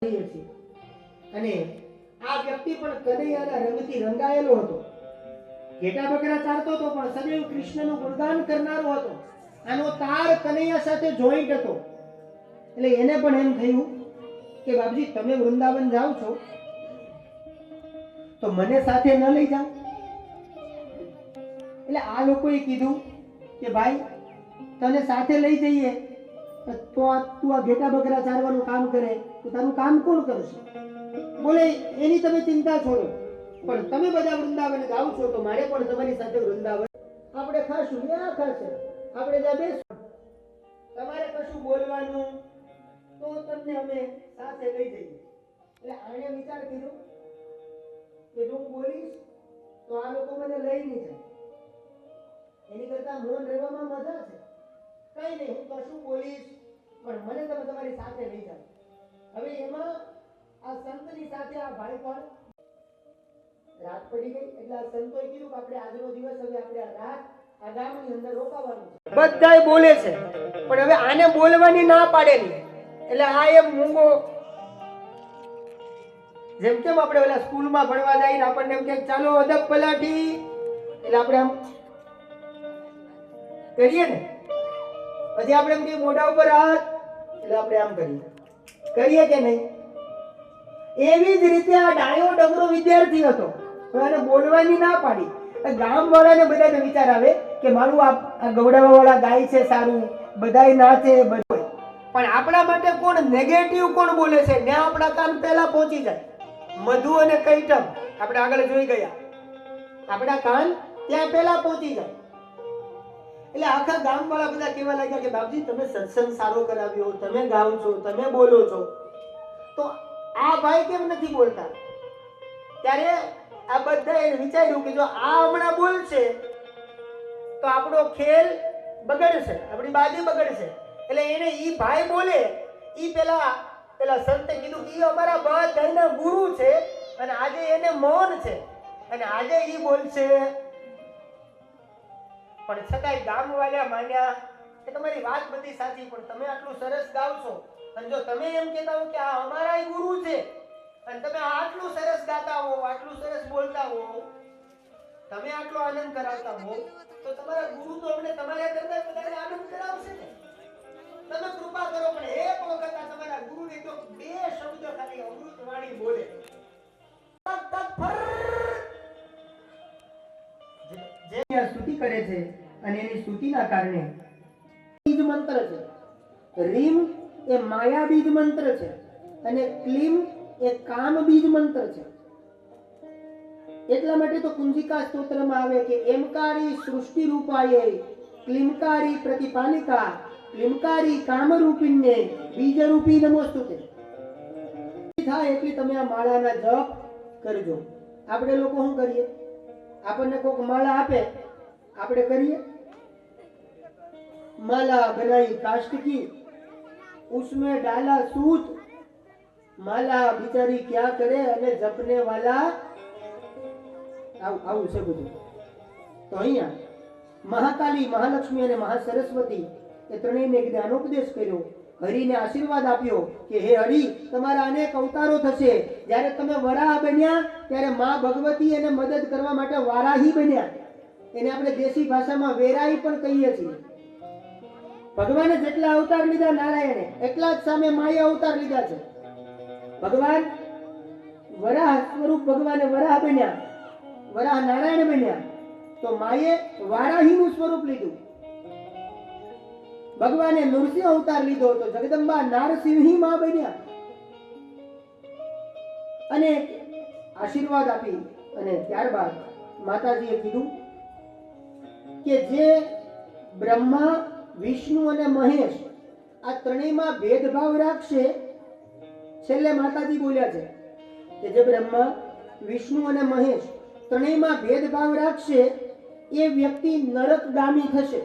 રહીએ છીએ અને આ વ્યક્તિ પણ કનૈયાના રંગથી રંગાયેલો હતો. ઘેટા બકરા ચારતો હતો પણ સદૈવ કૃષ્ણનું ગુણગાન કરનારો હતો. આનો તાર કનૈયા સાથે જોઈન્ટ હતો. એટલે એને પણ એમ થયું કે બાપજી તમે વૃંદાવન જાઓ છો તો મને સાથે ન લઈ જાઓ. એટલે આ લોકોએ કીધું કે ભાઈ તને સાથે લઈ જઈએ તો તું આ ઘેટા બકરા ચારવાનું કામ કરે તો તારું કામ કોણ કરશે? બોલે એની તમે ચિંતા છોડો, પણ તમે બધા વૃંદાવન જાઓ છો તો મારે પણ તમારી સાથે વૃંદાવન આપણે ખાશું ને આ ખાશે આપણે જ્યાં બેસું તમારે કશું બોલવાનું તો તમને અમે સાથે લઈ જઈએ. એટલે આને વિચાર કર્યો કે જો હું બોલીશ તો આ લોકો મને લઈ નહીં જાય, એની કરતા મૌન રહેવામાં મજા છે. કઈ નહીં, હું કશું બોલીશ પણ મને તમે તમારી સાથે લઈ જાઓ. હવે એમાં આ સંતની સાથે આ ભાઈ પણ રાત પડી ગઈ એટલે આ સંતોએ કીધું કે આપણે આજનો દિવસ હવે આપણે આ રાત આ ગામની અંદર રોકાવાનું છે. બધાય બોલે છે પણ હવે આને બોલવાની ના પાડેલી. એટલે આ એમ મૂંગો, જેમ કેમ આપણે ઓલા સ્કૂલમાં ભણવા જઈને આપણને એમ કે ચાલો અદબ પલાટી, એટલે આપણે આમ કરીએ ને, પછી આપણે એમ કે મોઢા ઉપર હાથ, એટલે આપણે આમ કરીએ કે નહીં? એવી જ રીતે આ ડાયો ડમરો વિદ્યાર્થી હતો તો એને બોલવાની ના પાડી. ગામ વાળાને બધાને વિચાર આવે કે મારું આ ગવડાવા વાળા ગાય છે સારું, બધાય નાચે બધું, પણ આપણા માટે કોણ નેગેટિવ કોણ બોલે છે ને આપણા કાન પહેલા પહોંચી જાય. મધુ અને કૈટબ આપણે આગળ જોઈ ગયા, આપણા કાન ત્યાં પહેલા પહોંચી જાય. એટલે આખા ગામ વાળા બધા કહેવા લાગ્યા કે બાપજી તમે સત્સંગ સારો કરાવ્યો, તમે ગાઓ છો, તમે બોલો છો, તો આ ભાઈ કેમ નથી બોલતા? ત્યારે આ બધાએ વિચાર્યું કે જો આ હમણાં બોલશે તો આપણો ખેલ બગડશે, આપણી બાજી બગડશે. એટલે એને ઈ ભાઈ બોલે, ઈ પેલા સંતે કીધું કે ઈ અમારા બધાના ગુરુ છે અને આજે એને મૌન છે અને આજે ઈ બોલશે. પણ છતાંય ગામવાળા માન્યા કે તમારી વાત બધી સાચી, પણ તમે આટલું સરસ ગાવ છો અને જો તમે એમ કહેતા હો કે આ અમારા ગુરુ છે અને તમે આટલું સરસ ગાતા હો, આટલું સરસ બોલતા હો, તમે આટલો આનંદ કરાવતા હો તો તમારા ગુરુ તો અમને તમારા કરતા વધારે આનંદ કરાવશે ને. તમે કૃપા કરો પણ એક વખત આ તમારા ગુરુને તો બે શબ્દ ખાલી અમૃત વાણી બોલે, જે સ્તુતિ કરે છે અને એની સ્તુતિના કારણે બીજ મંત્ર છે. રીમ એ માયા બીજ મંત્ર છે અને ક્લીમ એ કામ બીજ મંત્ર છે. એટલા માટે તો કુંજિકા સ્તોત્રમાં આવે કે એમકારી સૃષ્ટિ રૂપાય ક્લીમકારી પ્રતિપાલિકા ક્લીમકારી કામરૂપિણ્ય બીજરૂપી નમોસ્તુતે. થાય એટલી તમે આ માળાના જપ કરજો. આપણે લોકો શું કરીએ? આપણને કોઈક માળા આપે, આપણે કરીએ? माला बनाई काष्ट की उसमें डाला सूत, माला बिचारी क्या करे અને જપને વાલા આવું છે બધું. તો અહીંયા મહાકાલી, મહાલક્ષ્મી અને મહાસરસ્વતી એ ત્રણેયને જ્ઞાનોપદેશ કર્યો, હરિને આશીર્વાદ આપ્યો કે હે હરિ તમારા અનેક અવતારો થશે. જ્યારે તમે વરાહ બન્યા ત્યારે માં ભગવતી એને મદદ કરવા માટે વારાહી બન્યા. એને આપણે દેશી ભાષામાં વેરાઈ પણ કહીએ છીએ. ભગવાને જેટલા અવતાર લીધા નારાયણે એટલા જ સામે માએ અવતાર લીધા છે. ભગવાન વરાહ સ્વરૂપ ભગવાને વરાહ બન્યા, વરાહ નારાયણ બન્યા, તો માએ વારાહીનું સ્વરૂપ લીધું. ભગવાને નૃસિંહ અવતાર લીધો તો જગદંબા નારસિંહી માં બન્યા અને આશીર્વાદ આપી. અને ત્યારબાદ માતાજીએ કીધું કે જે બ્રહ્મા, વિષ્ણુ અને મહેશ આ ત્રણેયમાં ભેદભાવ રાખશે, છેલ્લે માતાજી બોલ્યા છે કે જે બ્રહ્મા, વિષ્ણુ અને મહેશ ત્રણેયમાં ભેદભાવ રાખશે એ વ્યક્તિ નરકગામી થશે.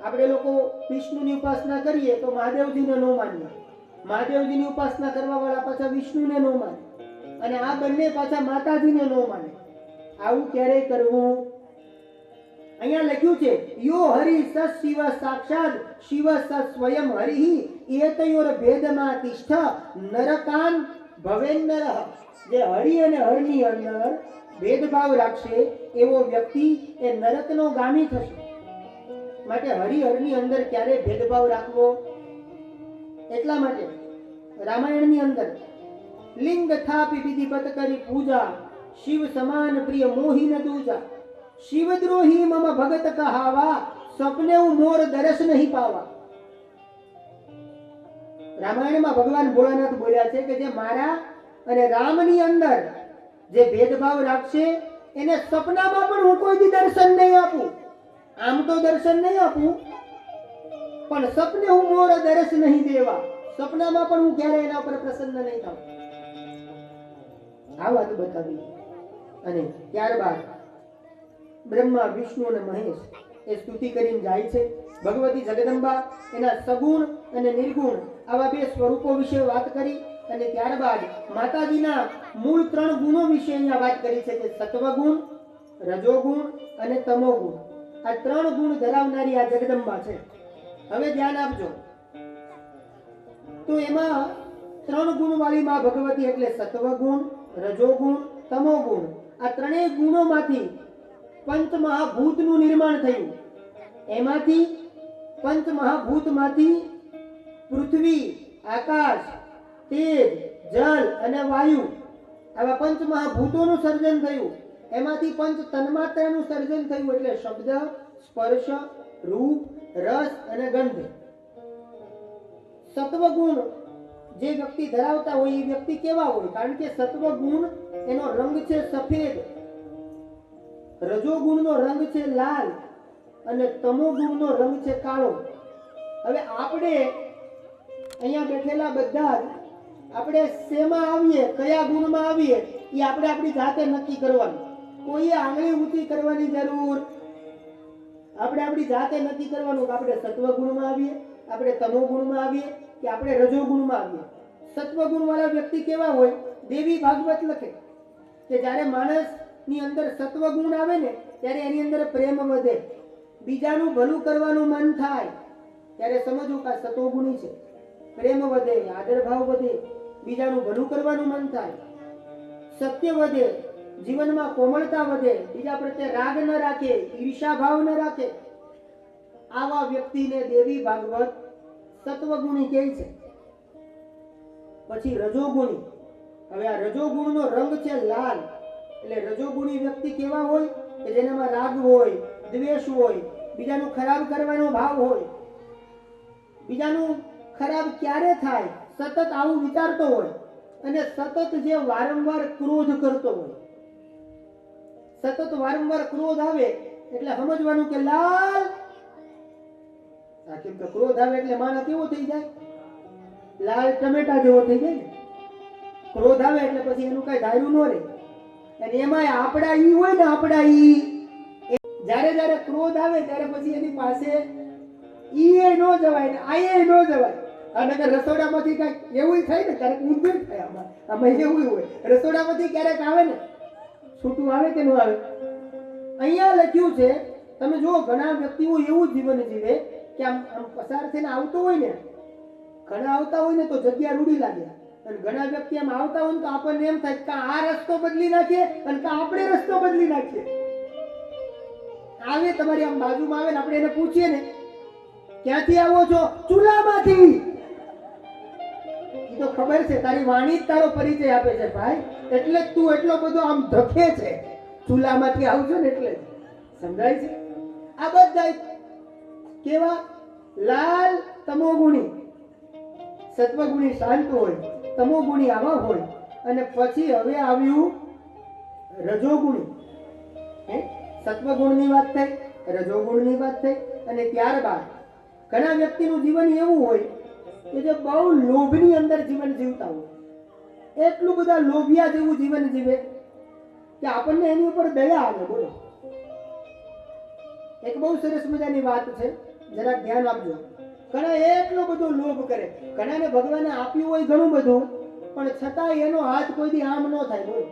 આપણે લોકો વિષ્ણુની ઉપાસના કરીએ તો મહાદેવજીને ન માનીએ, મહાદેવજીની ઉપાસના કરવા વાળા પાછા વિષ્ણુને ન માને અને આ બંને પાછા માતાજીને ન માને. આવું ક્યારે કરવું? અહીંયા લખ્યું છે યો હરિ સ શિવ સાક્ષાત શિવ સ સ્વયં હરિ એતયોર ભેદમાં તિષ્ઠ નરકાન ભવેન્નરઃ. જે હરિ અને હરની અંદર ભેદભાવ રાખશે એવો વ્યક્તિ એ નરકનો ગામી થશે. માટે હરિહરની અંદર ક્યારે ભેદભાવ રાખવો? એટલા માટે રામાયણની અંદર લિંગ થાપી વિધિવત કરી પૂજા, શિવ સમાન પ્રિય મોહી ન દૂજા, શિવદ્રોહી મમ ભગત કહાવા, સપને મોર દરસ નહીં પાવા. રામાયણમાં ભગવાન ભોળાનાથ બોલ્યા છે કે જે મારા અને રામની અંદર જે ભેદભાવ રાખશે એને સપનામાં પણ હું કોઈ દી દર્શન નહીં આપું. આમ તો દર્શન નહીં આપું, પણ સપને હું મોર દરસ નહીં દેવા. સપનામાં પણ હું ક્યારે એના પર પ્રસન્ન નહીં થાઉં. આ વાત બતાવી. અને ત્યારબાદ બ્રહ્મા, વિષ્ણુ અને મહેશ એ સ્તુતિ કરીને જાય છે. ભગવતી જગદંબા એના સગુણ અને નિર્ગુણ આવા બે સ્વરૂપો વિશે વાત કરી. અને ત્યારબાદ માતાજીના મૂળ 3 ગુણો વિશે અહીંયા વાત કરી છે કે સત્વગુણ, રજોગુણ અને તમોગુણ. આ 3 ગુણ ધરાવનારી આ જગદંબા છે. હવે ધ્યાન આપજો. તો એમાં 3 ગુણ વાળી માં ભગવતી એટલે સત્વગુણ, રજોગુણ, તમોગુણ. આ 3 ગુણોમાંથી પંચમહાભૂતનું નિર્માણ થયું. એમાંથી પંચમહાભૂતમાંથી પૃથ્વી, આકાશ, તેજ, જલ અને વાયુ આવા પંચમહાભૂતોનું સર્જન થયું. એમાંથી પંચ તન્માત્રાનું સર્જન થયું એટલે શબ્દ, સ્પર્શ, રૂપ, રસ અને ગંધ. સત્વગુણ જે વ્યક્તિ ધરાવતા હોય એ વ્યક્તિ કેવા હોય? કારણ કે સત્વગુણ એનો રંગ છે સફેદ, રજોગુણનો રંગ છે લાલ અને તમોગુણનો રંગ છે કાળો. હવે આપણે અહીંયા બેઠેલા બધા આપણે શેમાં આવીએ, કયા ગુણમાં આવીએ એ આપણે આપણી જાતે નક્કી કરવાનું. કોઈએ આંગળી ઊંચી કરવાની જરૂર. આપણે આપણી જાતે નક્કી કરવાનું કે આપણે સત્વગુણમાં આવીએ, આપણે તમોગુણમાં આવીએ કે આપણે રજોગુણમાં આવીએ. સત્વગુણ વાળા વ્યક્તિ કેવા હોય? દેવી ભાગવત લખે કે જ્યારે માણસની અંદર સત્વગુણ આવે ને ત્યારે એની અંદર પ્રેમ વધે, બીજાનું ભલું કરવાનું મન થાય. ત્યારે સમજવું કે આ સત્વગુણી છે. પ્રેમ વધે, આદર ભાવ વધે, બીજાનું ભલું કરવાનું મન થાય, સત્ય વધે, જીવનમાં કોમળતા વધે, બીજા પ્રત્યે રાગ ન રાખે, ઈર્ષા ભાવ ન રાખે. આવા વ્યક્તિને દેવી ભાગવત સત્વગુણી કહે છે. પછી રજોગુણી. હવે આ રજોગુણનો રંગ છે લાલ. એટલે રજોગુણી વ્યક્તિ કેવા હોય? કે જેનામાં રાગ હોય, દ્વેષ હોય, બીજાનું ખરાબ કરવાનો ભાવ હોય. બીજાનું ખરાબ ક્યારે થાય? સતત આવું વિચારતો હોય અને સતત જે વારંવાર ક્રોધ કરતો હોય. સતત વારંવાર ક્રોધ આવે એટલે સમજવાનું કે લાલ. કેમ કે ક્રોધ આવે એટલે માણસ કેવો થઈ જાય? લાલ ટમેટા જેવો થઈ જાય ને. ક્રોધ આવે એટલે પછી એનું કઈ ધાર્યું ન રહે. અને એમાં આપડા ઈ હોય ને, આપડા ઈ જ્યારે ક્રોધ આવે ત્યારે પછી એની પાસે ઈ નો જવાય ને આ નો જવાય. અને રસોડામાંથી કઈક એવું થાય ને, ક્યારેક ઊંધું થાય. આમાં એવું હોય, રસોડામાંથી ક્યારેક આવે ને, છૂટું આવે કે ન આવે. અહીંયા લખ્યું છે, તમે જુઓ, ઘણા વ્યક્તિઓ એવું જીવન જીવે કે આમ પસાર થઈને આવતો હોય ને, ઘણા આવતા હોય ને તો જગ્યા રૂડી લાગે. અને ઘણા વ્યક્તિ આમ આવતા હોય ને તો આપણને એમ થાય કે આ રસ્તો બદલી નાખીએ અને આપણે રસ્તો બદલી નાખીએ. આવે તમારી આમ બાજુમાં આવે ને આપણે એને પૂછીએ ને, ક્યાંથી આવો છો? ચૂલામાંથી. એ તો ખબર છે, તારી વાણી જ તારો પરિચય આપે છે ભાઈ. એટલે જ તું એટલો બધો આમ ધકે છે. ચૂલામાંથી આવજો ને એટલે સમજાય છે. આ બધા કેવા? લાલ તમોગુણી. સત્વગુણી શાંત હોય, તમોગુણી આવા હોય. અને પછી હવે આવ્યું રજોગુણી. સત્વગુણની વાત થઈ, રજોગુણની વાત થઈ. અને ત્યારબાદ ઘણા વ્યક્તિનું જીવન એવું હોય કે જે બહુ લોભની અંદર જીવન જીવતા હોય. એટલું બધા લોભિયા જેવું જીવન જીવે કે આપણને એની ઉપર દયા આવે. બોલો, એક બહુ સરસ મજાની વાત છે, જરા ધ્યાન આપજો. ઘણા એટલો બધો લોભ કરે, ઘણાને ભગવાને આપ્યું હોય ઘણું બધું, પણ છતાંય એનો હાથ કોઈ દી આમ ન થાય. બોલો,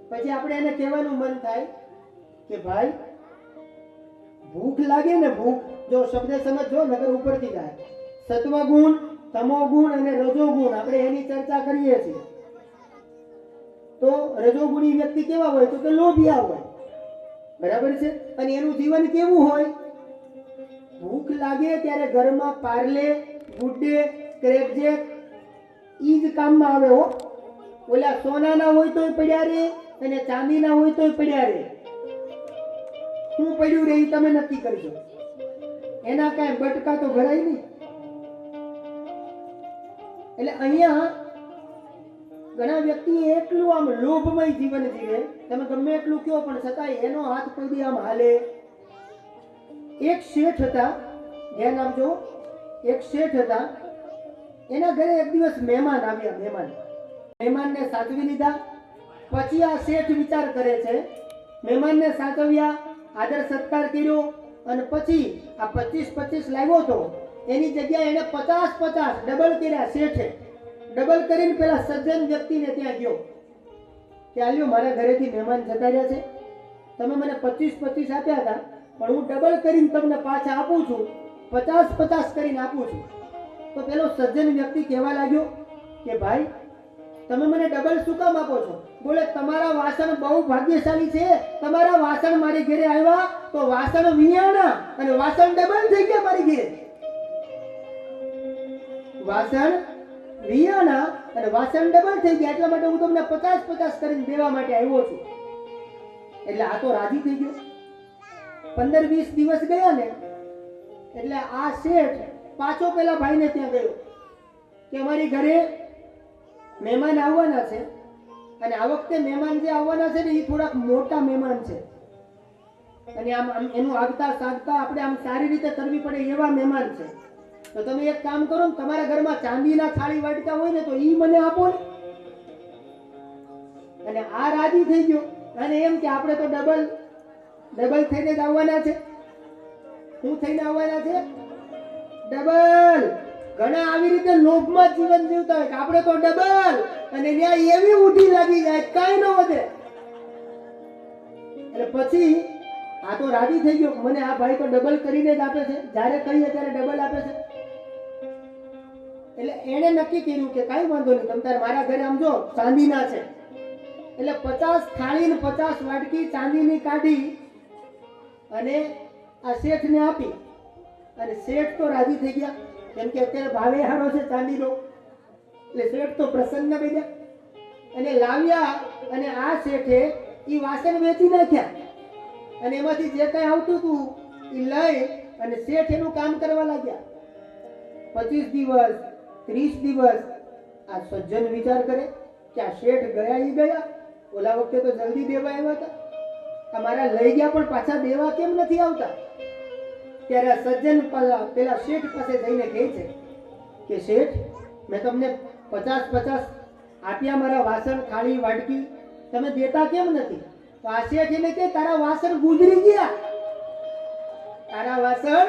પછી આપણે એને કહેવાનું મન થાય કે ભાઈ ભૂખ લાગે ને, ભૂખ જો શબ્દ સમજો નગર ઉપરથી જાય. સત્વગુણ, તમોગુણ અને રજોગુણ આપણે એની ચર્ચા કરીએ છીએ. તો રજોગુણી વ્યક્તિ કેવા હોય તો કે લોભિયા હોય, બરાબર છે. અને એનું જીવન કેવું હોય? ભૂખ લાગે ત્યારે ઘરમાં પાર્લે, ગુડ ડે, ક્રેકજેક ઈ જ કામમાં આવે હો. ઓલા સોનાના હોય તોય પડ્યા રે અને ચાંદીના હોય તોય પડ્યા રે. શું પડ્યું રે એ તમે નક્કી કરજો. એના કાંઈ બટકા તો ભરાય નહીં. એટલે અહીંયા ઘણા વ્યક્તિ એટલું આમ લોભમય જીવન જીવે, તમે ગમે એટલું કયો પણ છતાંય એનો હાથ કોઈ દી આમ હાલે. એક શેઠ હતા, ધ્યાન આપજો, એક શેઠ હતા. એના ઘરે એક દિવસ મહેમાન આવ્યા. મહેમાનને સાચવી લીધા. પછી આ શેઠ વિચાર કરે છે, મહેમાનને સાચવ્યા, આદર સત્કાર કર્યો અને પછી આ 25 લાવ્યો હતો એની જગ્યાએ એને 50 ડબલ કર્યા. શેઠે ડબલ કરીને પેલા સજ્જન વ્યક્તિને ત્યાં ગયો કે આલ્યો મારા ઘરેથી મહેમાન જતા રહ્યા છે, તમે મને 25 આપ્યા હતા પણ હું ડબલ કરીને તમને પાછા આપું છું, 50 કરીને આપું છું. તો પેલો સજ્જન વ્યક્તિ કહેવા લાગ્યો કે ભાઈ તમે મને ડબલ શું કામ આપો છો? બોલે તમારા વાસણ બહુ ભાગ્યશાળી છે, તમારા વાસણ મારી ઘરે આવ્યા તો વાસણ વિયાણા અને વાસણ ડબલ થઈ ગયા મારી ઘરે. વાસણ વિયાણા અને વાસણ ડબલ થઈ ગયા એટલા માટે હું તમને 50 કરીને દેવા માટે આવ્યો છું. એટલે આ તો રાજી થઈ ગયો. 15-20 દિવસ ગયા ને એટલે આ શેઠ પાછો પેલા ભાઈને ત્યાં ગયો કે અમારી ઘરે મહેમાન આવવાના છે અને આ વખતે મહેમાન જે આવવાના છે ને એ થોડાક મોટા મહેમાન છે અને આમ એનું આગતા સાગતા આપણે આમ સારી રીતે કરવી પડે એવા મહેમાન છે. તો તમે એક કામ કરો ને, તમારા ઘરમાં ચાંદીના થાળી વાટકા હોય ને તો ઈ મને આપો ને. અને આ રાજી થઈ ગયો અને એમ કે આપણે તો ડબલ થઈને જ આવવાના છે. શું થઈને આવવાના છે? ડબલ. ઘણા આવી રીતે લોભમાં જીવન જીવતા હોય કે આપણે તો ડબલ, અને ન્યાય એવી ઉઠી લાગી જાય કાંઈ ન વધે. એટલે પછી આ તો રાજી થઈ ગયો, મને આ ભાઈ તો ડબલ કરીને જ આપે છે, જ્યારે કહીએ ત્યારે ડબલ આપે છે. એટલે એને નક્કી કર્યું કે કાંઈ વાંધો નહીં, તમ તારે મારા ઘરે આમ જો ચાંદીના છે. એટલે 50 થાળી ને 50 વાટકી ચાંદીની કાઢી અને આ શેઠને આપી. અને શેઠ તો રાજી થઈ ગયા, કેમ કે અત્યારે ભાવે હારો છે ચાંદીનો. એટલે શેઠ તો પ્રસન્ન બન્યા અને લાવ્યા અને આ શેઠે ઈ વાસણ વેચી નાખ્યા અને એમાંથી જે કઈ આવતું હતું એ લઈ અને શેઠ એનું કામ કરવા લાગ્યા. 25 દિવસ 30 દિવસ આ સજ્જન વિચાર કરે કે આ શેઠ ગયા ઈ ગયા, ઓલા વખતે તો જલ્દી દેવા આવ્યા હતા, આ મારા લઈ ગયા પણ પાછા દેવા કેમ નથી આવતા? ત્યારે આ સજ્જન પેલા શેઠ પાસે જઈને કહે છે કે શેઠ, મેં તમને 50 આપ્યા મારા વાસણ થાળી વાટકી, તમે દેતા કેમ નથી? તો આ શેઠ એને કે તારા વાસણ ગુજરી ગયા, તારા વાસણ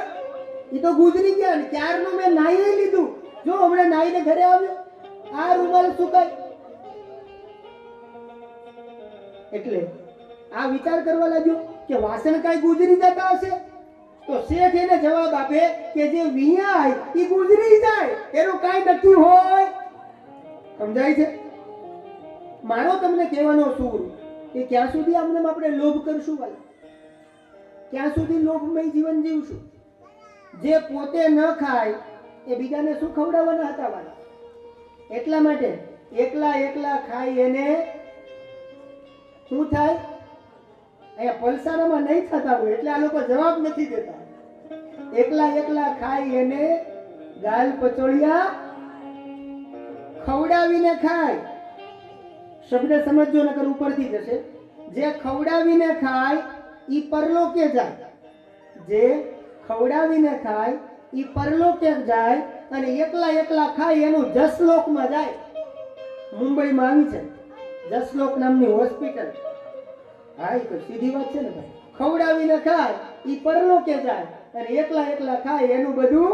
એ તો ગુજરી ગયા ને ક્યારનું મેં નાઈ લીધું. જો હમણાં નાઈને ઘરે આવ્યો, આ રૂમાલ સુકાય. એટલે આ વિચાર કરવા લાગ્યો કે વાસણ કાંઈ ગુજરી જતા હશે. તો શેઠ એને જવાબ આપે કે જે વિયાય એ ગુજરી જાય, એનું કાંઈ નક્કી હોય. સમજાય છે? મારો તમને કહેવાનો સૂર કે ક્યાં સુધી આપણે લોભ કરશું વાલા? ક્યાં સુધી લોભમય જીવન જીવશું? જે પોતે ન ખાય એ બીજાને શું ખવડાવવાના હતા વાલા? એટલા માટે એકલા ખાઈ એને શું થાય? અહીંયા પલસારામાં નહીં થતા હોય એટલે આ લોકો જવાબ નથી દેતા. એકલા ખાઈ એને ગાલ પચોળિયા ખવડાવીને ખાય. શબ્દ સમજો નકર ઉપરથી જશે. જે ખવડાવીને ખાય ઈ પરલોકે જાય, જે ખવડાવીને ખાય ઈ પરલોકે જાય અને એકલા ખાય એનું જસલોકમાં જાય. મુંબઈમાં આવી છે જસલોક નામની હોસ્પિટલ. હા, એ તો સીધી વાત છે ને ભાઈ. ખવડાવીને ખાય ઈ પરલોકે જાય અને એકલા ખાય એનું બધું.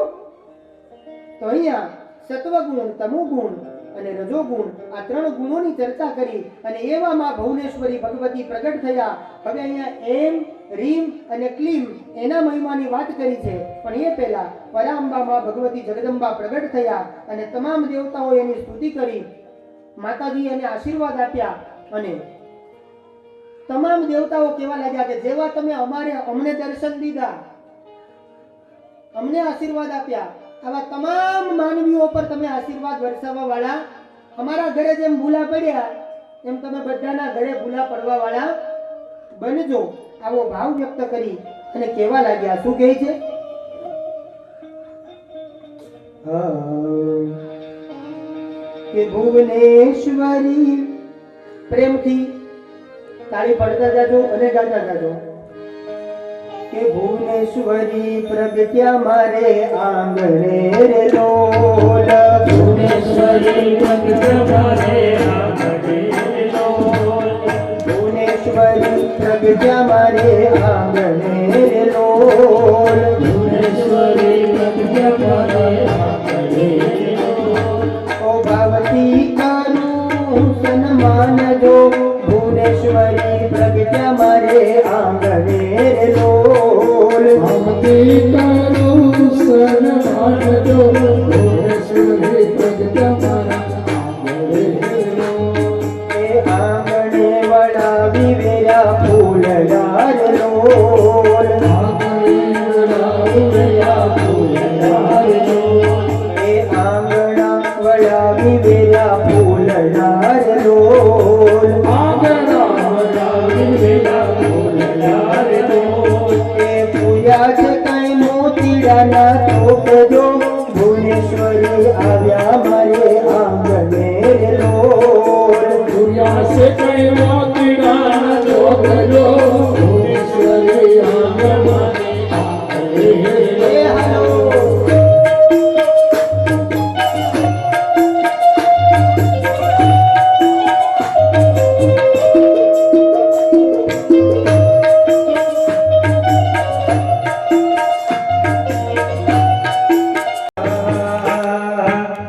તો અહીંયા સત્વગુણ, તમોગુણ અને રજોગુણ આ 3 ગુણોની ચર્ચા કરી અને એવામાં ભુવનેશ્વરી ભગવતી પ્રગટ થયા. હવે અહીંયા એમ રીમ અને ક્લીમ એના મહિમાની વાત કરી છે. પણ એ પહેલા પરાંબામાં ભગવતી જગદંબા પ્રગટ થયા અને તમામ દેવતાઓ એની સ્તુતિ કરી. માતાજી એને આશીર્વાદ આપ્યા અને તમામ દેવતાઓ કહેવા લાગ્યા કે જેવા તમે અમને દર્શન દીધા, અમને આશીર્વાદ આપ્યા, આવા તમામ માનવીઓ પર તમે આશીર્વાદ વરસાવવા વાળા, અમારા ઘરે જેમ ભૂલા પડ્યા એમ તમે બધાના ઘરે ભૂલા પડવા વાળા બનજો. આવો ભાવ વ્યક્ત કરી અને કહેવા લાગ્યા. શું કહે છે? કે ભુવનેશ્વરી, પ્રેમથી તાળી પડતા જાજો અને ગાતા જાજો. કે ભુવનેશ્વરી પ્રગટ્યા મારે આંગણે રે લોલ, ભુવનેશ્વરી પ્રગટ્યા મારે આંગણે લોલ, ભુવનેશ્વરી પ્રગટ્યા મારે આંગણે રે લોલ, ભુવનેશ્વરી પ્રગટ્યા મારે આંગણે લોલ. ઓ ભાવતી કરું સન્માન જો, ભુવનેશ્વરી પ્રગટ્યા મારે આંગણે રે લોલ, ભક્તિ કરું સન્માન જો, ભુવનેશ્વરી પ્રગટ્યા મારા આંગણે લોલ. એ આંગણે વળાવી વેરા ફૂલડાર લોલ, આંગણે વળાવ્યા ફૂલડાર લોલ, એ આંગણા વળાવી વેરા ફૂલડાર લોલ, આંગણા વળાવ્યા ફૂલડાર લોલ. એ પૂજા છે કઈ મોતીડાના ચોકજો, ભુવનેશ્વરી આવ્યા મારે આંગણે રે લોલ, પૂર્યા છે કઈ મોતીડાના ચોકજો, ભુવનેશ્વરી આંગણે આંગણે એ હાલો.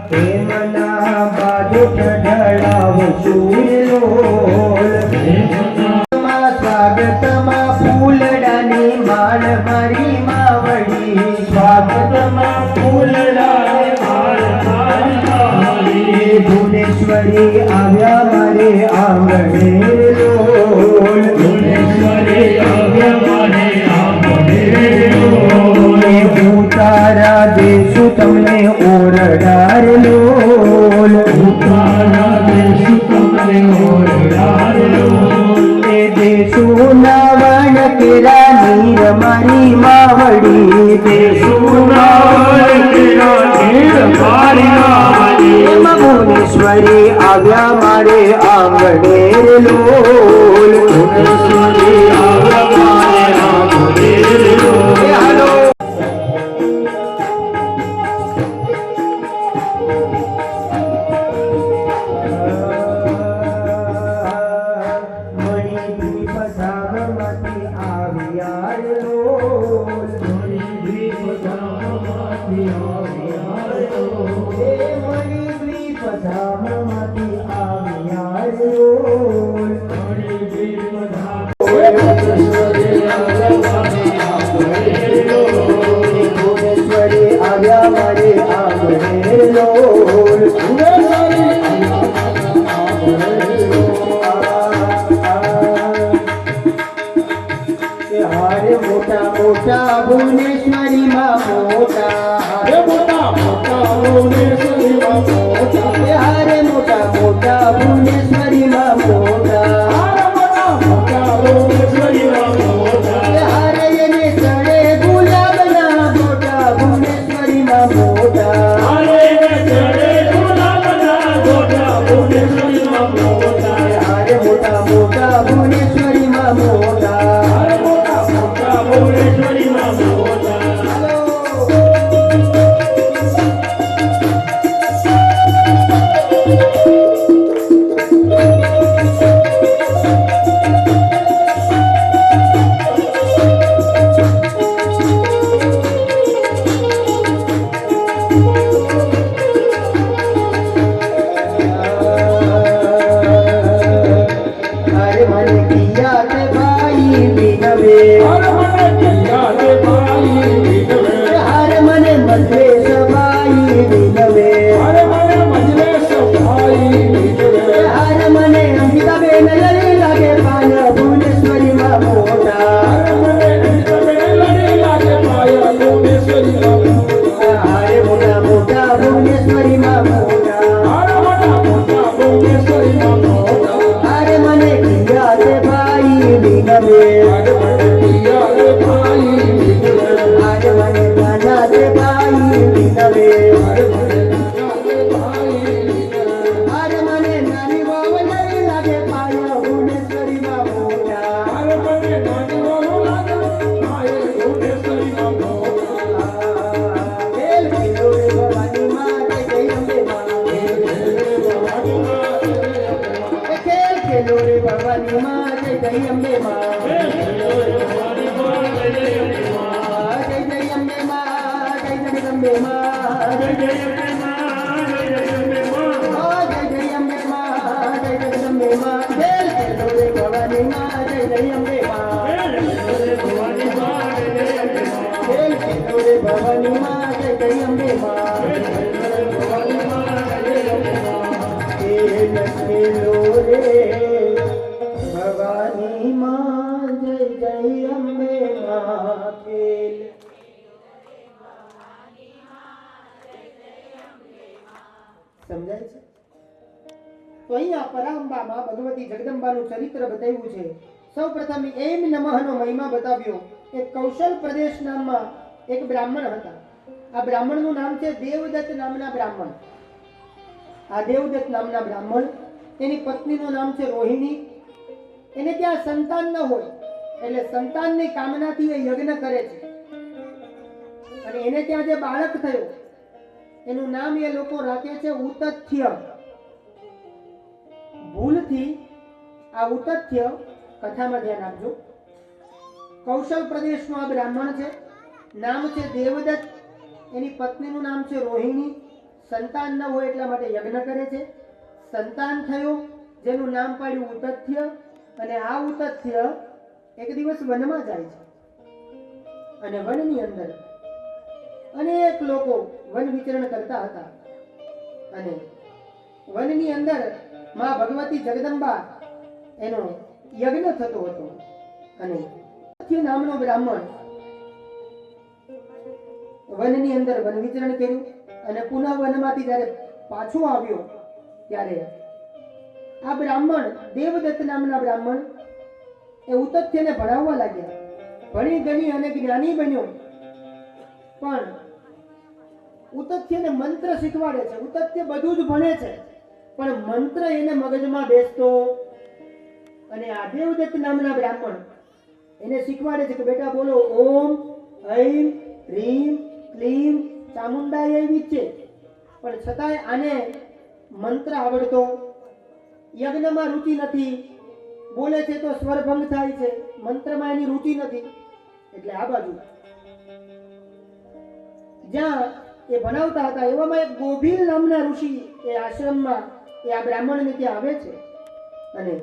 પ્રેમના બાજુ ઢળાવ ચૂલોલ, સ્વાગતમાં ફૂલડાની માળ મારી માવડી, સ્વાગતમાં ફૂલડાની માળ મારી, ભુવનેશ્વરી આવ્યા મારે આંગણે લોલ, ભુવનેશ્વરી આવ્યા મારે આંગણે લોલ. હું તારા દેશું તમને ઓરડાર લોલ, ઉતારા દેશું તમને ઓરડાર લોલ. એ દેશુના વણ કેરા નીર મારી માવડી, દેશુના એમાં ભુવનેશ્વરી આવ્યા મારે આંગણે લોલ, ભુવનેશ્વરી આવ્યા મારે આંગણે લોલ. એ હાલો. મણિ પધારમાંથી આવ્યા લોલ, ધામમાંથી આવ્યા લોલ. એ મણિ પધારમાંથી આવ્યા લોલ, ભુવનેશ્વરી આવ્યા મારે આંગણે લોલ, હારે મોટા મોટા ભુવનેશ્વરી માં મોટા, મોટા મોટા ભુવનેશ્વરી માં મોટા, હારે મોટા મોટા ભવાની માં જય જય અંબે માં જય જય અંબે માં જય જગદંબે માં જય જય અંબે માં જય જગદંબે માં જય રે ભવાની માં જય જય અંબે માં જય રે ભવાની માં જય જય અંબે માં લખેલો રે ભવાની માં જય જય અંબે માં ખેલ સમજાય છે? તો અહીંયા પરાંબામાં ભગવતી જગદંબાનું ચરિત્ર બતાવ્યું છે. સૌપ્રથમ એમ નમઃનો મહિમા બતાવ્યો. એક કૌશલ પ્રદેશ નામમાં એક બ્રાહ્મણ હતા. આ બ્રાહ્મણનું નામ છે દેવદત્ત નામના બ્રાહ્મણ. આ દેવદત્ત નામના બ્રાહ્મણ, એની પત્નીનું નામ છે રોહિણી. એને ત્યાં સંતાન ન હોય એટલે સંતાનની કામનાથી એ યજ્ઞ કરે છે. અને એને ત્યાં જે બાળક થયો એનું નામ એ લોકો રાખે છે ઉતથ્ય. ભૂલથી આ ઉતથ્ય, કથામાં ધ્યાન આપજો, કૌશલ પ્રદેશનો આ બ્રાહ્મણ છે. નામ છે દેવદત્ત. એની પત્નીનું નામ છે રોહિણી. સંતાન ન હોય એટલા માટે યજ્ઞ કરે છે. સંતાન થયું જેનું નામ પાડ્યું ઉતથ્ય. અને આ ઉતથ્ય એક દિવસ વનમાં જાય છે. અને વનની અંદર અનેક લોકો વન વિચરણ કરતા હતા. અને વનની અંદર માં ભગવતી જગદંબા એનો યજ્ઞ થતો હતો. અને ઉતથ્ય નામનો બ્રાહ્મણ વનની અંદર વન વિચરણ કર્યું. અને પુનઃ વનમાંથી જ્યારે પાછો આવ્યો ત્યારે આ બ્રાહ્મણ દેવદત્ત નામના બ્રાહ્મણ એ ઉતથ્યને ભણાવવા લાગ્યા. ભણી ગણી અને જ્ઞાની બન્યો. પણ ઉતથ્યને મંત્ર શીખવાડે છે. ઉતથ્ય બધું જ ભણે છે પણ મંત્ર એને મગજમાં બેસતો. અને આ દેવદત્ત નામના બ્રાહ્મણ એને શીખવાડે છે કે બેટા બોલો ઓમ ઐમ હ્રીમ ક્લીમ ચામુંડાય વિચે. પણ છતાંય આને મંત્ર આવડતો, યજ્ઞમાં રુચિ નથી, બોલે છે તો સ્વરભંગ થાય છે, મંત્રમાં એની રુચિ નથી. એટલે આ બાજુ જ્યાં એ ભણાવતા હતા એવામાં એક ગોભીલ નામના ઋષિ એ આશ્રમમાં એ આ બ્રાહ્મણને ત્યાં આવે છે. અને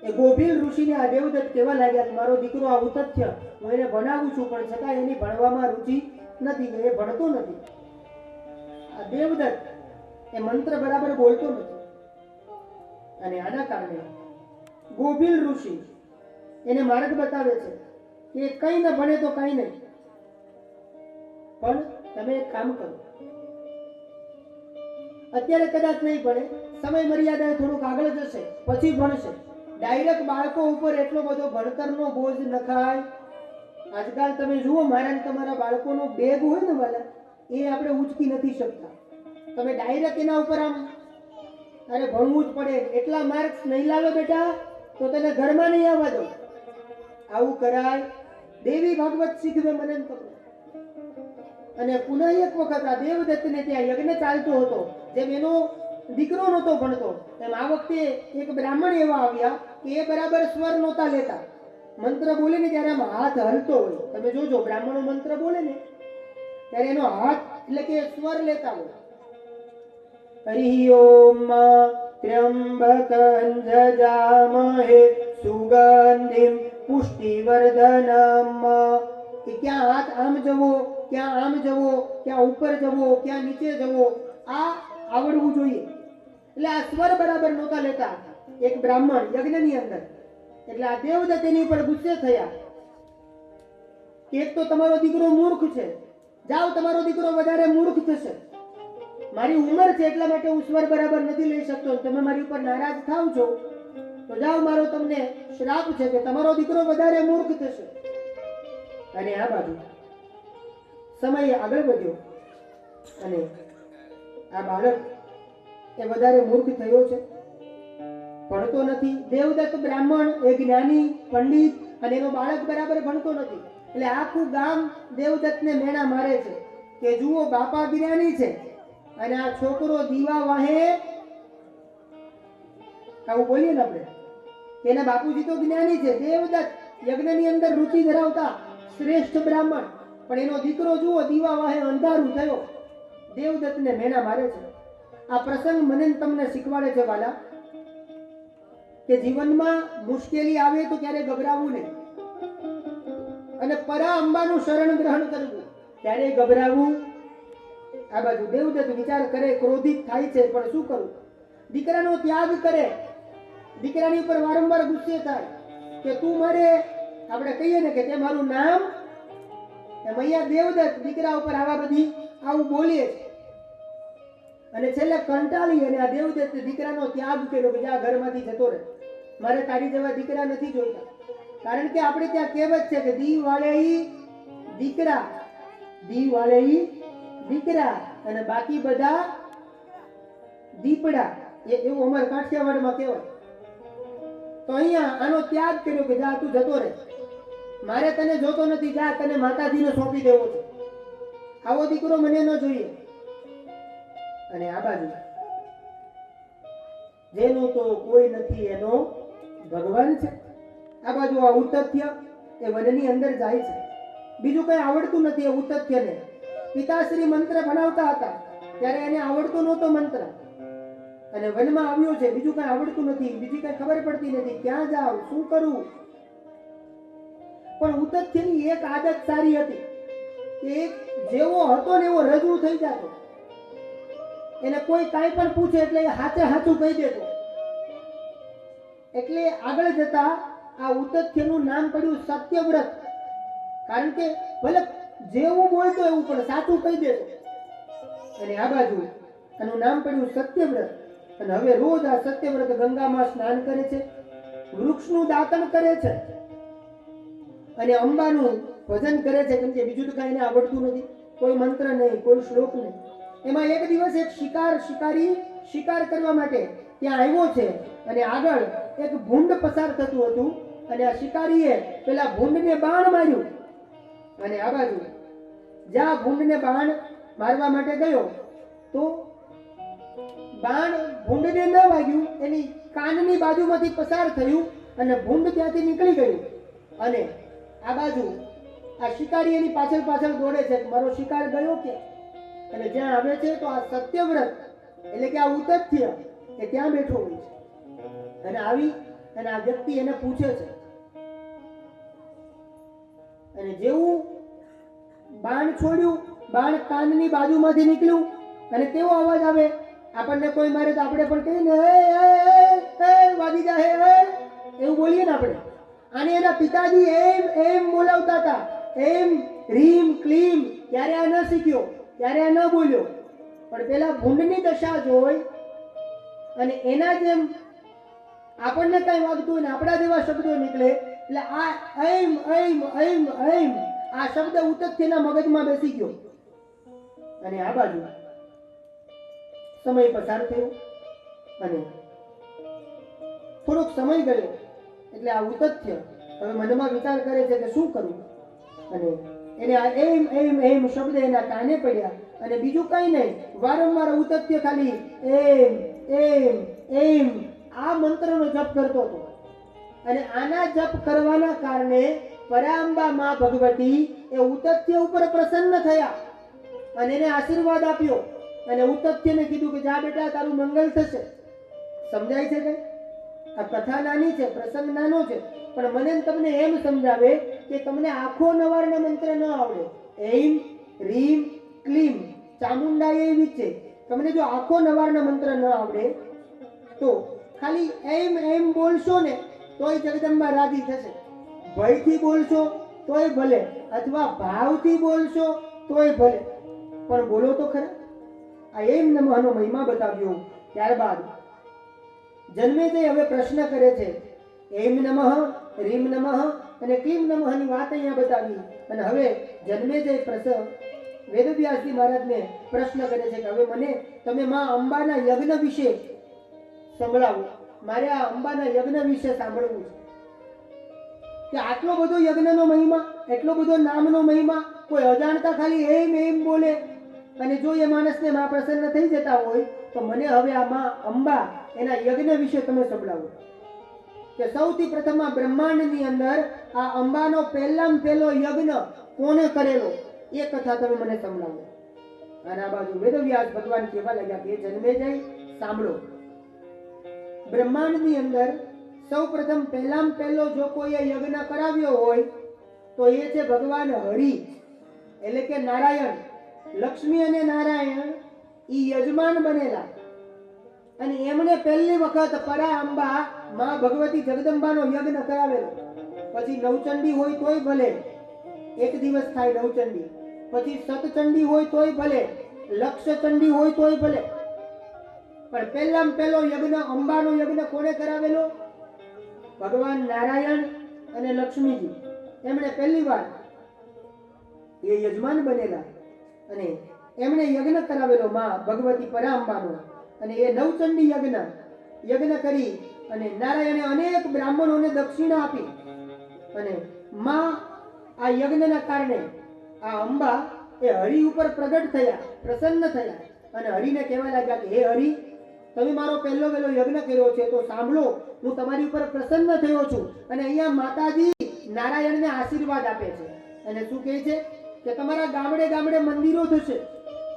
એ ગોભીલ ઋષિને આ દેવદત્ત કહેવા લાગ્યા કે મારો દીકરો આ ઉતથ્ય હું એને ભણાવું છું પણ છતાં એની ભણવામાં રુચિ નથી, એ ભણતો નથી. આ દેવદત્ત એ મંત્ર બરાબર બોલતો નથી. અને આના કારણે ગોભીલ ઋષિ એને માર્ગ બતાવે છે કે કઈ ન ભણે તો કઈ નહીં, પણ તમે એક કામ કરો, અત્યારે કદાચ નહીં ભણે, સમય મર્યાદાએ થોડુંક આગળ જશે પછી ભણશે. ડાયરેક્ટ બાળકો ઉપર એટલો બધો ભણતરનો બોજ નખાય. આજકાલ તમે જુઓ મારા ને તમારા બાળકોનો બેગ હોય ને વાલા, એ આપણે ઉંચકી નથી શકતા. તમે ડાયરેક્ટ એના ઉપર આમ અરે ભણવું જ પડે, એટલા માર્ક્સ નહીં લાવે બેટા તો તને ઘરમાં નહીં આવવા દો. આવું કરાય. દેવી ભાગવત શીખવે મને ને તમને. અને પુનઃ એક વખત આ દેવદત્તને ત્યાં યજ્ઞ ચાલતો હતો. જેમ એનો દીકરો નહોતો ભણતો એમ આ વખતે એક બ્રાહ્મણ એવા આવ્યા કે એ બરાબર સ્વર નહોતા લેતા. મંત્ર બોલે ને ત્યારે આમ હાથ હલતો હોય. તમે જોજો બ્રાહ્મણો મંત્ર બોલે ને ત્યારે એનો હાથ એટલે કે સ્વર લેતા હોય. હરિ ઓમ ત્ર્યંબકં જજામહે સુગંધિમ પુષ્ટિવર્ધનમ. કે ક્યાં હાથ આમ જવો, ક્યાં આમ જવો, ક્યાં ઉપર જવો, ક્યાં નીચે જવો, આ આવડવું જોઈએ. એટલે આ સ્વર બરાબર નહોતા લેતા એક બ્રાહ્મણ યજ્ઞની અંદર. એટલે આ દેવદત્ત એની ઉપર ગુસ્સે થયા કે એક તો તમારો દીકરો મૂર્ખ છે, જાઓ તમારો દીકરો વધારે મૂર્ખ થશે. મારી ઉંમર છે એટલા માટે હું સ્વર બરાબર નથી લઈ શકતો, તમે મારી ઉપર નારાજ થાવ છો તો જાઓ, મારો તમને શ્રાપ છે કે તમારો દીકરો વધારે મૂર્ખ થશે. અને આ બાજુ સમય આગળ વધ્યો અને આ બાળક એ વધારે મૂર્ખ થયો છે, ભણતો નથી. દેવદત્ત બ્રાહ્મણ એ જ્ઞાની પંડિત અને એનો બાળક બરાબર ભણતો નથી. એટલે આખું ગામ દેવદત્તને મેણા મારે છે કે જુઓ બાપા જ્ઞાની છે અને આ છોકરો દીવા વાહે, આવું બોલીએ ને આપણે એના બાપુજી તો જ્ઞાની છે, દેવદત્ત યજ્ઞની અંદર રુચિ ધરાવતા શ્રેષ્ઠ બ્રાહ્મણ, પણ એનો દીકરો જુઓ દીવા વાહે અંધારું થયો, દેવદત્તને મેણા મારે છે. આ પ્રસંગ મને ને તમને શીખવાડે છે વાલા, કે જીવનમાં મુશ્કેલી આવે તો ક્યારે ગભરાવું નહીં, અને પરા અંબાનું શરણ ગ્રહણ કરવું, ક્યારે ગભરાવું. આ બાજુ દેવદત્ત વિચાર કરે, ક્રોધિત થાય છે, પણ શું કરું? દીકરાનો ત્યાગ કરે, દીકરાની ઉપર વારંવાર ગુસ્સે થાય કે તું મારે, આપણે કહીએ ને કે તે મારું નામ, એમ અહીંયા દેવદત્ત દીકરા ઉપર આવું બોલીએ છે. અને છેલ્લે કંટાળી અને આ દેવદત્ત દીકરાનો ત્યાગ કર્યો કે જા ઘરમાંથી જતો રહે, મારે તારી જેવા દીકરા નથી જોઈતા. કારણ કે આપણે ત્યાં કહેવત છે કે દી વાળે દીકરા અને બાકી બધા દીપડા, એવું અમારા કાઠિયાવાડમાં કહેવાય. તો અહીંયા આનો ત્યાગ કર્યો કે જા તું જતો રહે, મારે તને જોતો નથી, જા તને માતાજીને સોંપી દેવો છે, આવો દીકરો મને ન જોઈએ. અને આ બાજુ જેનો તો કોઈ નથી એનો ભગવાન છે. આ બાજુ આ ઉતથ્ય એ વનની અંદર જાય છે, બીજું કઈ આવડતું નથી એ ઉતથ્યને. પિતાશ્રી મંત્ર ભણાવતા હતા ત્યારે એને આવડતો નહોતો મંત્ર, અને વનમાં આવ્યો છે, બીજું કઈ આવડતું નથી, બીજી કઈ ખબર પડતી નથી, ક્યાં જાવ શું કરવું. પણ ઉતથ્યની એક આદત સારી હતી કે જેવો હતો ને એવો રજૂ થઈ જતો, એને કોઈ કાંઈ પણ પૂછે એટલે એ હાચે હાચું કહી દેતો. એટલે આગળ જતા આ ઉતથ્યનું નામ પડ્યું સત્યવ્રત, કારણ કે ભલે જેવું બોલતો એવું પણ સાચું કહી દેતો. અને આ બાજુ આનું નામ પડ્યું સત્યવ્રત. અને હવે રોજ આ સત્યવ્રત ગંગામાં સ્નાન કરે છે, વૃક્ષનું દાતન કરે છે, અને અંબાનું ભજન કરે છે, કેમ કે બીજું તો કાંઈ એને આવડતું નથી, કોઈ મંત્ર નહીં, કોઈ શ્લોક નહીં. એમાં એક દિવસ એક શિકારી શિકાર કરવા માટે ત્યાં આવ્યો છે, અને આગળ એક ભૂંડ પસાર થતું હતું, અને આ શિકારીએ પેલા ભૂંડને બાણ માર્યું. અને આ બાજુ જ્યાં ભૂંડને બાણ મારવા માટે ગયો તો બાણ ભૂંડને ન વાગ્યું, એની કાનની બાજુમાંથી પસાર થયું અને ભૂંડ ત્યાંથી નીકળી ગયું. અને આ બાજુ આ શિકારી એની પાછળ પાછળ દોડે છે, મારો શિકાર ગયો કે. અને જ્યાં આવે છે તો આ સત્યવ્રત એટલે કે આ ઉતથ્ય એ ત્યાં બેઠો હોય છે, અને આવી અને આ વ્યક્તિ એને પૂછે છે. અને જેવું બાણ છોડ્યું, બાણ કાનની બાજુમાંથી નીકળ્યું, અને કેવો અવાજ આવે, આપણને કોઈ મારે તો આપણે પણ કહીએ ને વાગી જાય એવું બોલીએ ને આપણે. અને એના પિતાજી એમ બોલાવતા હતા, એમ રીમ ક્લીમ. ત્યારે આ ન શીખ્યો, ત્યારે આ ન બોલ્યો, પણ પેલા ભૂંડની દશા જોઈ અને એના જેમ આપણને કઈ વાગતું હોય ને આપણા જેવા શબ્દો નીકળે, એટલે આ એમ એમ એમ એમ આ શબ્દ ઉતથ્યના મગજમાં બેસી ગયો. અને આ બાજુ સમય પસાર થયો અને થોડોક સમય ગયો એટલે આ ઉતથ્ય હવે મનમાં વિચાર કરે છે કે શું કરવું. અને એને આ એમ એમ એમ શબ્દ એના કાને પડ્યા, અને બીજું કઈ નહીં, વારંવાર ઉતથ્ય ખાલી એમ એમ એમ આ મંત્રનો જપ કરતો હતો. અને આના જપ કરવાના કારણે પરાંબા માં ભગવતી એ ઉતથ્ય ઉપર પ્રસન્ન થયા અને એને આશીર્વાદ આપ્યો. અને ઉતથ્યને કીધું કે જા બેટા તારું મંગલ થશે. સમજાય છે કે આ કથા નાની છે, પ્રસંગ નાનો છે, પણ મને તમને એમ સમજાવે કે તમને આખો નવારના મંત્ર ન આવડે, એમ રીમ ક્લીમ ચામુંડા એવી છે, તમને જો આખો નવારના મંત્ર ન આવડે તો ખાલી એમ એમ બોલશો ને તોય જગદંબા રાજી થશે. ભયથી બોલશો તોય ભલે, અથવા ભાવથી બોલશો તોય ભલે, પણ બોલો તો ખરા. આ એમ નમઃનો મહિમા બતાવ્યો. ત્યારબાદ જન્મેજય હવે પ્રશ્ન કરે છે, એમ નમઃ રીમ નમઃ અને ક્લીમ નમઃની વાત અહીંયા બતાવી. અને હવે જન્મેજય વેદવ્યાસજી મહારાજને પ્રશ્ન કરે છે કે હવે મને તમે માં અંબાના યજ્ઞ વિશે સંભળાવો, મારે આ અંબાના યજ્ઞ વિશે સાંભળવું છે. કે આટલો બધો યજ્ઞનો મહિમા, એટલો બધો નામનો મહિમા, કોઈ અજાણતા ખાલી એમ એમ બોલે અને જો એ માણસને માં પ્રસન્ન થઈ જતા હોય તો મને હવે આ માં અંબા એના યજ્ઞ વિશે તમે સંભળાવો. કે સૌથી પ્રથમ આ બ્રહ્માંડની અંદર આ અંબાનો પહેલામાં પહેલો યજ્ઞ કોણે કરેલો એ કથા તમે મને સંભળાવો. અને આ બાજુ વેદવ્યાસ ભગવાન કહેવા લાગ્યા કે જન્મેજય સાંભળો. બ્રહ્માંડની અંદર સૌ પ્રથમ પહેલામાં પહેલો જો કોઈએ યજ્ઞ કરાવ્યો હોય તો એ છે ભગવાન હરિ એટલે કે નારાયણ. લક્ષ્મી અને નારાયણ ઈ યજમાન બનેલા અને એમણે પહેલી વખત પરા અંબા માં ભગવતી જગદંબાનો યજ્ઞ કરાવેલો. પછી નવચંડી હોય તોય ભલે, એક દિવસ થાય નવચંડી, પછી સતચંડી હોય તોય ભલે, લક્ષચંડી હોય તોય ભલે, પણ પહેલામાં પહેલો યજ્ઞ અંબાનો યજ્ઞ કોણે કરાવેલો? ભગવાન નારાયણ અને લક્ષ્મીજી. એમણે પહેલી વાર એ યજમાન બનેલા અને એમણે યજ્ઞ કરાવેલો માં ભગવતી પરાંબાનો. અને એ નવચંડી યજ્ઞ કરી અને નારાયણે અનેક બ્રાહ્મણોને દક્ષિણા આપી અને માં આ યજ્ઞના કારણે આ અંબા એ હરિ ઉપર પ્રગટ થયા, પ્રસન્ન થયા અને હરિને કહેવા લાગ્યા કે હે હરિ, તમે મારો પહેલો યજ્ઞ કર્યો છે તો સાંભળો, હું તમારી ઉપર પ્રસન્ન થયો છું. અને અહીંયા માતાજી નારાયણને આશીર્વાદ આપે છે અને શું કહે છે કે તમારા ગામડે ગામડે મંદિરો થશે,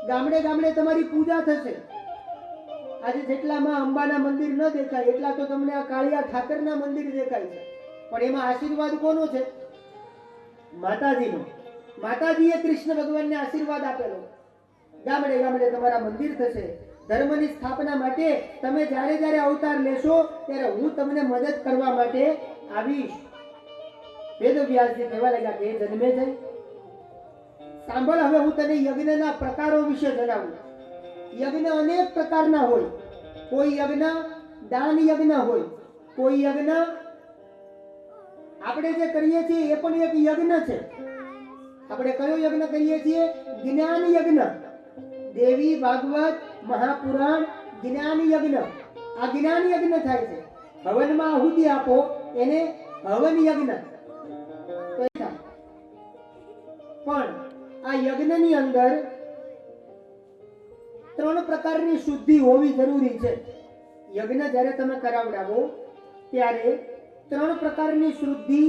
ગામડે ગામડે તમારી પૂજા થશે. આજે જેટલામાં અંબાના મંદિર ન દેખાય એટલા તો તમને આ કાળિયા ઠાકરના મંદિર દેખાય છે, પણ એમાં આશીર્વાદ કોનો છે? માતાજીનો. માતાજીએ કૃષ્ણ ભગવાનને આશીર્વાદ આપેલો. ગામડે ગામડે તમારા મંદિર થશે. ધર્મની સ્થાપના માટે તમે જ્યારે જ્યારે અવતાર લેશો ત્યારે હું તમને મદદ કરવા માટે આવીશ. વેદવ્યાસજી કહેવા લાગ્યા કે જન્મે જાય સાંભળ, હવે હું તને યજ્ઞના પ્રકારો વિશે જણાવું. યજ્ઞ અનેક પ્રકારના હોય. કોઈ યજ્ઞ દાન યજ્ઞ હોય, કોઈ યજ્ઞ આપણે જે કરીએ છીએ એ પણ એક યજ્ઞ છે. આપણે કયો યજ્ઞ કરીએ છીએ? જ્ઞાન યજ્ઞ. દેવી ભાગવત મહાપુરાણ જ્ઞાન યજ્ઞ. આ જ્ઞાન યજ્ઞ થાય છે. હવનમાં આહુતિ આપો એને હવન યજ્ઞ. પણ આ યજ્ઞની અંદર 3 પ્રકારની શુદ્ધિ હોવી જરૂરી છે. યજ્ઞ જ્યારે તમે કરાવડાવો ત્યારે 3 પ્રકારની શુદ્ધિ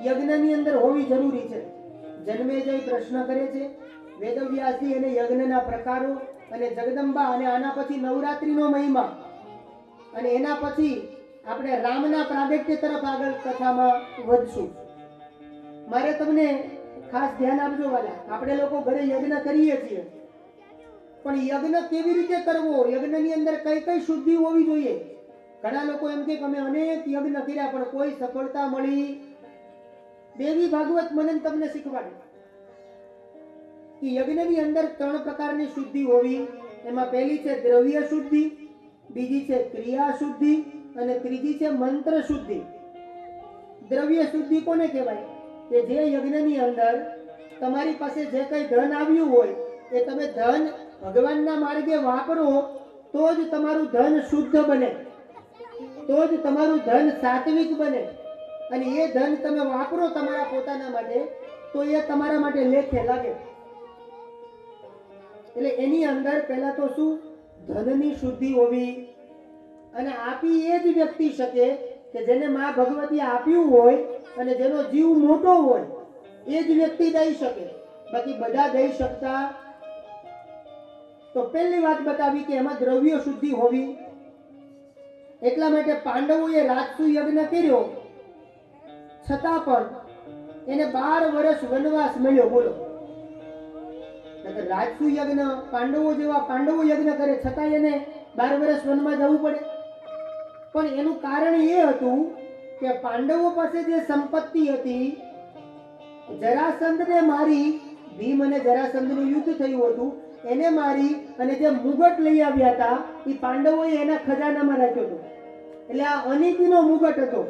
યજ્ઞની અંદર હોવી જરૂરી છે. જન્મેજય પ્રશ્ન કરે છે, વેદવ્યાસજી એને યજ્ઞના પ્રકારો અને જગદંબા અને આના પછી નવરાત્રીનો મહિમા અને એના પછી આપણે રામના પ્રાગટ્ય તરફ આગળ કથામાં વધશું. મારે તમને ખાસ ધ્યાન આપજો વાલા, આપણે લોકો ઘરે યજ્ઞ કરીએ છીએ પણ યજ્ઞ કેવી રીતે કરવો, યજ્ઞની અંદર કઈ કઈ શુદ્ધિ હોવી જોઈએ. ઘણા લોકો એમ કે અમે અનેક યજ્ઞ કર્યા પણ કોઈ સફળતા મળી. દેવી ભાગવત મને તમને શીખવાડે કે યજ્ઞની અંદર 3 પ્રકારની શુદ્ધિ હોવી. એમાં પહેલી છે દ્રવ્ય શુદ્ધિ, બીજી છે ક્રિયા શુદ્ધિ અને ત્રીજી છે મંત્ર શુદ્ધિ. દ્રવ્ય શુદ્ધિ કોને કહેવાય? કે જે યજ્ઞની અંદર તમારી પાસે જે કંઈ ધન આવ્યું હોય એ તમે ધન ભગવાનના માર્ગે વાપરો તો જ તમારું ધન શુદ્ધ બને, તો જ તમારું ધન સાત્વિક બને. અને એ ધન તમે વાપરો તમારા પોતાના માટે તો એ તમારા માટે લેખે લાગે. એટલે એની અંદર પહેલા તો શું ધનની શુદ્ધિ હોવી. અને આપી એ જ વ્યક્તિ શકે કે જેને માં ભગવતી આપ્યું હોય અને જેનો જીવ મોટો હોય એ જ વ્યક્તિ દઈ શકે, બાકી બધા દઈ શકતા. તો પહેલી વાત બતાવી કે એમાં દ્રવ્ય શુદ્ધિ હોવી. એટલા માટે પાંડવોએ રાજસુ યજ્ઞ કર્યો છતાં પણ એને 12 વર્ષ વનવાસ મળ્યો. બોલો, રાજસુ યજ્ઞ પાંડવો જેવા પાંડવો યજ્ઞ કરે છતાં એને 12 વર્ષ વનમાં જવું પડે. પણ એનું કારણ એ હતું કે પાંડવો પાસે જે સંપત્તિ હતી, જરાસંધને મારી, ભીમ અને જરાસંધનું યુદ્ધ થયું હતું, એને મારી અને જે મુગટ લઈ આવ્યા હતા એ પાંડવોએ એના ખજાનામાં રાખ્યો હતો. એટલે આ અનીતિનો મુગટ હતો.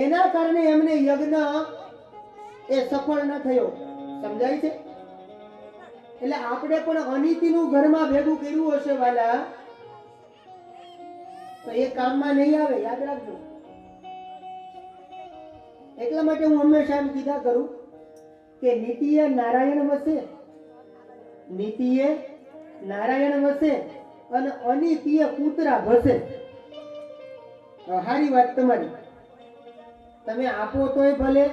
એના કારણે એમને યજ્ઞ એ સફળ ન થયો. સમજાય છે? એટલે આપણે પણ અનીતિનું ઘરમાં ભેગું કર્યું હશે વાલા તો એ કામમાં નહીં આવે, યાદ રાખજો. એટલા માટે હું હંમેશા એમ કીધા કરું કે નીતિએ નારાયણ વસે, નીતિએ નારાયણ વસે અને અનીતિએ કૂતરા ભસે. હારી વાત તમારી. તમે આપો તોય ભલે,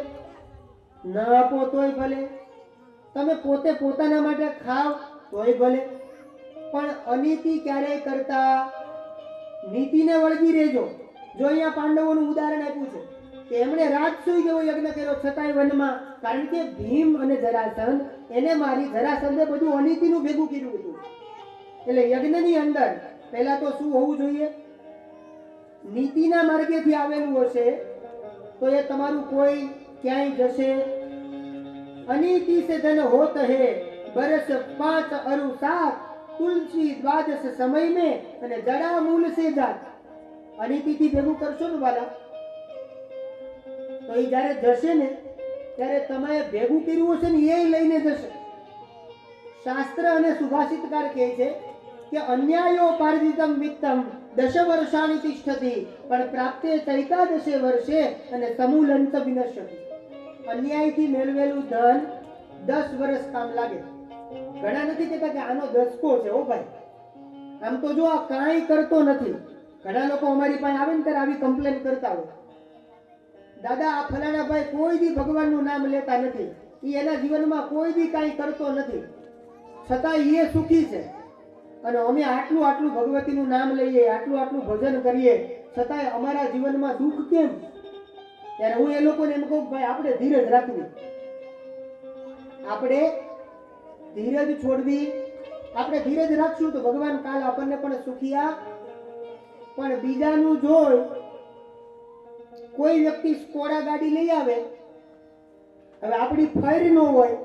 ન આપો તોય ભલે, તમે પોતે પોતાના માટે ખાવ તોય ભલે, પણ અનીતિ ક્યારેય કરતા નીતિને વળગી રહેજો. જો અહીંયા પાંડવોનું ઉદાહરણ આપ્યું છે કે એમણે રાજસૂય જેવો યજ્ઞ કર્યો છતાંય વનમાં, કારણ કે ભીમ અને જરાસંધ એને મારી, જરાસંધે બધું અનીતિનું ભેગું કર્યું હતું. એટલે યજ્ઞની અંદર પહેલા તો શું હોવું જોઈએ? નીતિના માર્ગેથી આવેલું હશે તો એ તમારું કોઈ ક્યાંય જશે. अनीति से धन होत है बरस 5 अरु 7 तुलसी द्वादश समय में અને જડા મૂળ સે જાત. અનીતિ થી ભેગું કરશો ને વાલા તો એ જ્યારે જશે ને ત્યારે તમે ભેગું કર્યું હશે ને એ લઈને જશે. શાસ્ત્ર અને સુભાષિતકાર કહે છે કે અન્યાયો પાર્જિતમ વિત્તમ 10 વર્ષાની તિષ્ઠતિ પણ પ્રાપ્તે ચૈતાદશે વર્ષે અને સમૂલંત વિનશ્યતિ. અન્યાયથી મેળવેલું ધન 10 વર્ષ કામ લાગે. ઘણા નથી કહેતા કે આનો દસકો છે. ઓ ભાઈ, આમ તો જો આ કાંઈ કરતો નથી. ઘણા લોકો અમારી પાસે આવે ને ત્યારે આવી કમ્પ્લેન કરતા હોય, દાદા આ ફલાણા ભાઈ કોઈ દી ભગવાનનું નામ લેતા નથી, એ એના જીવનમાં કોઈ દી કાંઈ કરતો નથી, છતાં એ સુખી છે, અને અમે આટલું આટલું ભગવતીનું નામ લઈએ, આટલું આટલું ભજન કરીએ, છતાંય અમારા જીવનમાં દુઃખ કેમ? ત્યારે હું એ લોકોને એમ કહું, ભાઈ આપણે ધીરજ રાખવી, આપણે ધીરજ છોડવી. આપણે ધીરજ રાખશું તો ભગવાન કાલ આપણને પણ સુખિયા. પણ બીજાનું જોઈ કોઈ વ્યક્તિ સ્કોડા ગાડી લઈ આવે, હવે આપણી ફેર ન હોય,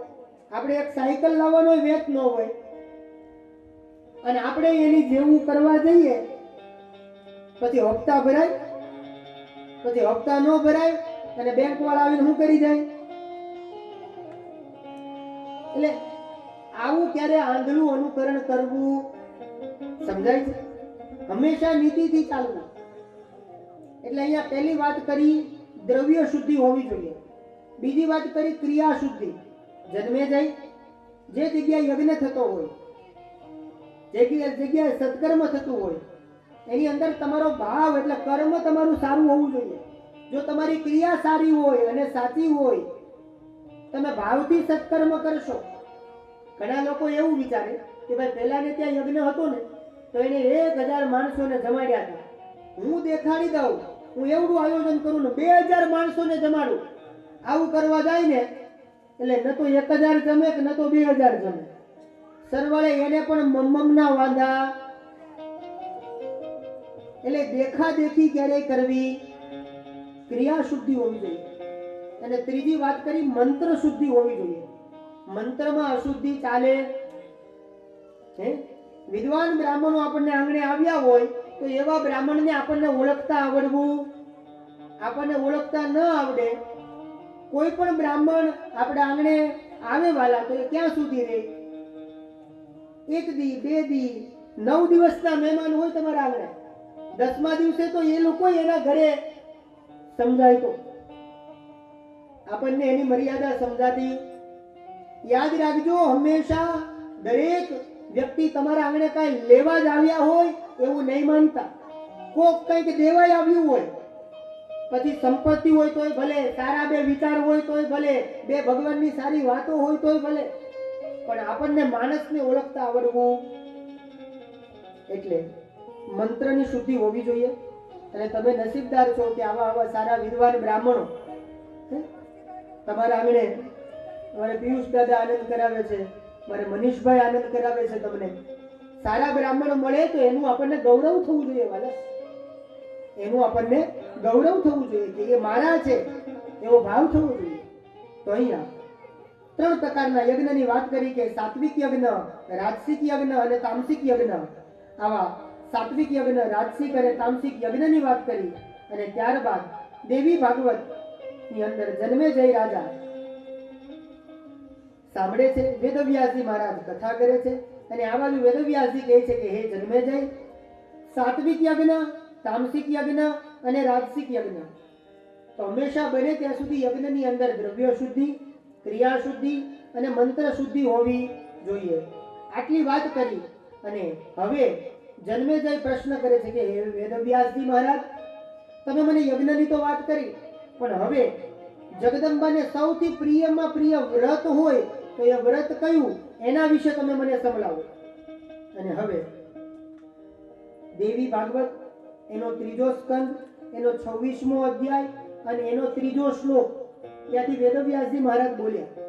આપણે એક સાયકલ લાવવાનો વેત ન હોય, અને આપણે એની જેવું કરવા જઈએ, પછી હપ્તા ભરાય, પછી હપ્તા ન ભરાય અને બેંક વાળા આવીને શું કરી જાય? એટલે આવું ક્યારે આંધળું અનુકરણ કરવું? સમજાય છે? હંમેશા નીતિથી ચાલવું. એટલે અહીંયા પહેલી વાત કરી દ્રવ્ય શુદ્ધિ હોવી જોઈએ. બીજી વાત કરી ક્રિયા શુદ્ધિ. જન્મે જાય જે જગ્યાએ યજ્ઞ થતો હોય, જે જગ્યાએ સત્કર્મ થતું હોય, એની અંદર તમારો ભાવ એટલે કર્મ તમારું સારું હોવું જોઈએ. જો તમારી ક્રિયા સારી હોય અને સાચી હોય, તમે ભાવથી સત્કર્મ કરશો. ઘણા લોકો એવું વિચારે કે ભાઈ પહેલાને ત્યાં યજ્ઞ હતો ને તો એને 1000 માણસોને જમાડ્યા હતા, હું દેખાડી દઉં, હું એવડું આયોજન કરું ને 2000 માણસોને જમાડું. આવું કરવા જાય ને એટલે ન તો 1000 જમે કે ન તો 2000 જમે, સરવાળે એને પણ મમ્મના વાંધા. એટલે દેખાદેખી ક્યારેય કરવી, ક્રિયા શુદ્ધિ હોવી જોઈએ. અને ત્રીજી વાત કરી મંત્ર શુદ્ધિ હોવી જોઈએ. મંત્રમાં અશુદ્ધિ ચાલે છે. વિદ્વાન બ્રાહ્મણો આપણને આંગણે આવ્યા હોય તો એવા બ્રાહ્મણને આપણને ઓળખતા આવડવું. આપણને ઓળખતા ન આવડે, કોઈ પણ બ્રાહ્મણ આપણા આંગણે આવે વાલા તો એ ક્યાં સુધી રહે? 1 દી 2 દી 9 દિવસના મહેમાન હોય તમારા આંગણે, 10મા દિવસે તો એ લોકો એના ઘરે સમજાય તો આપણને એની મર્યાદા સમજાતી. યાદ રાખજો, હંમેશા દરેક વ્યક્તિ તમારા આંગણે કાંઈ લેવા જ આવ્યા હોય એવું નહીં માનતા. કોક કંઈક દેવાય આવ્યું હોય, પછી સંપત્તિ હોય તોય ભલે, સારા 2 વિચાર હોય તોય ભલે, 2 ભગવાનની સારી વાતો હોય તોય ભલે, પણ આપણને માણસને ઓળખતા આવડવું. એટલે મંત્રની શુદ્ધિ હોવી જોઈએ. અને તમે નસીબદાર છો કે આવા સારા વિદ્વાન બ્રાહ્મણો તમારા આંગણે. મારે પિયુષ દાદા આનંદ કરાવે છે, મારે મનીષભાઈ આનંદ કરાવે છે. તમને સારા બ્રાહ્મણ મળે તો એનું આપણને ગૌરવ થવું જોઈએ વાલા, એનું આપણને ગૌરવ થવું જોઈએ કે એ મારા છે એવો ભાવ થવો જોઈએ. તો અહીંયા 3 પ્રકારના યજ્ઞની વાત કરી કે સાત્વિક યજ્ઞ, રાજસિક યજ્ઞ અને તામસિક યજ્ઞ. આવા સાત્વિક યજ્ઞ, રાજસિક અને તામસિક યજ્ઞની વાત કરી. અને ત્યારબાદ દેવી ભાગવત ની અંદર જન્મેજય રાજા સાંભળે છે, વેદવ્યાસજી મહારાજ કથા કરે છે, અને આ બાજુ વેદવ્યાસજી કહે છે કે હે જન્મેજય, સાત્વિક યજ્ઞ, તામસિક યજ્ઞ અને રાજસિક યજ્ઞ તો હંમેશા બને ત્યાં સુધી યજ્ઞની અંદર દ્રવ્ય શુદ્ધિ, ક્રિયા શુદ્ધિ અને મંત્ર શુદ્ધિ હોવી જોઈએ. આટલી વાત કરી અને હવે જન્મેજય પ્રશ્ન કરે છે કે હે વેદવ્યાસજી મહારાજ, તમે મને યજ્ઞની તો વાત કરી, પણ હવે જગદંબાને સૌથી પ્રિયમાં પ્રિય વ્રત હોય તો એ વ્રત કયું એના વિશે તમે મને સમજાવો. અને હવે દેવી ભાગવત એનો 3જો સ્કંદ એનો 26મો અધ્યાય અને એનો 3જો શ્લોક ત્યાંથી વેદવ્યાસજી મહારાજ બોલ્યા